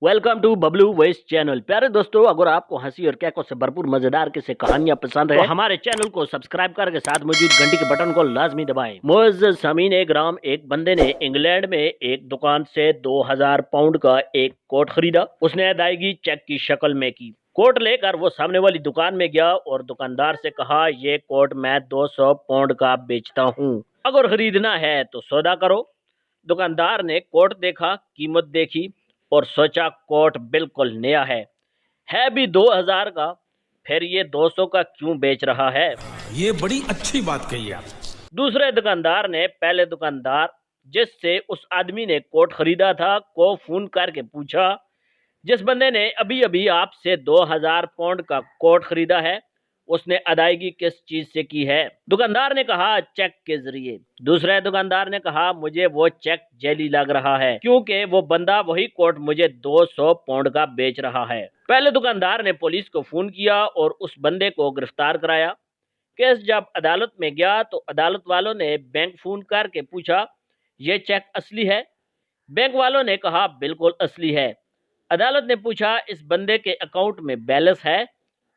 Welcome to Bablu voice channel. प्यारे दोस्तों, अगर आपको हंसी और कैकों से भरपूर मजेदार किस्से कहानियां पसंद है तो हमारे चैनल को सब्सक्राइब करके साथ मौजूद घंटी के बटन को लाजमी दबाएं। मुअज़्ज़ज़ सामीन ग्राम, एक बंदे ने इंग्लैंड में एक दुकान से 2000 पाउंड का एक कोट खरीदा। उसने अदायगी चेक की शक्ल में की। कोट लेकर वो सामने वाली दुकान में गया और दुकानदार से कहा, ये कोट मैं 200 पाउंड का बेचता हूँ, अगर खरीदना है तो सौदा करो। दुकानदार ने कोट देखा, कीमत देखी और सोचा कोट बिल्कुल नया है भी 2000 का, फिर ये 200 का क्यों बेच रहा है। ये बड़ी अच्छी बात कही आप। दूसरे दुकानदार ने पहले दुकानदार जिससे उस आदमी ने कोट खरीदा था को फोन करके पूछा, जिस बंदे ने अभी अभी आपसे 2000 पाउंड का कोट खरीदा है, उसने अदायगी किस चीज से की है। दुकानदार ने कहा, चेक के जरिए। दूसरे दुकानदार ने कहा, मुझे वो चेक जेली लग रहा है क्योंकि वो बंदा वही कोट मुझे 200 पाउंड का बेच रहा है। पहले दुकानदार ने पुलिस को फोन किया और उस बंदे को गिरफ्तार कराया। केस जब अदालत में गया तो अदालत वालों ने बैंक फोन करके पूछा, ये चेक असली है? बैंक वालों ने कहा, बिल्कुल असली है। अदालत ने पूछा, इस बंदे के अकाउंट में बैलेंस है?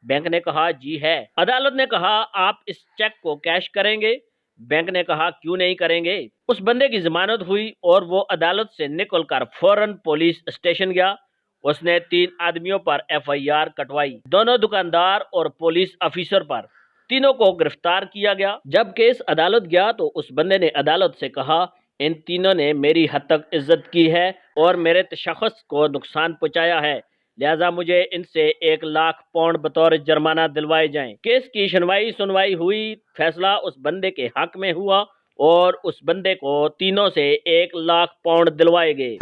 बैंक ने कहा, जी है। अदालत ने कहा, आप इस चेक को कैश करेंगे? बैंक ने कहा, क्यों नहीं करेंगे। उस बंदे की जमानत हुई और वो अदालत से निकलकर फौरन पुलिस स्टेशन गया। उसने 3 आदमियों पर FIR कटवाई, दोनों दुकानदार और पुलिस ऑफिसर पर। तीनों को गिरफ्तार किया गया। जब केस अदालत गया तो उस बंदे ने अदालत से कहा, इन तीनों ने मेरी हद तक इज्जत की है और मेरे तशख़्ख़ुस को नुकसान पहुंचाया है, लिहाजा मुझे इनसे 1 लाख पाउंड बतौर जुर्माना दिलवाए जाएं। केस की सुनवाई हुई। फैसला उस बंदे के हक में हुआ और उस बंदे को तीनों से 1 लाख पाउंड दिलवाए गए।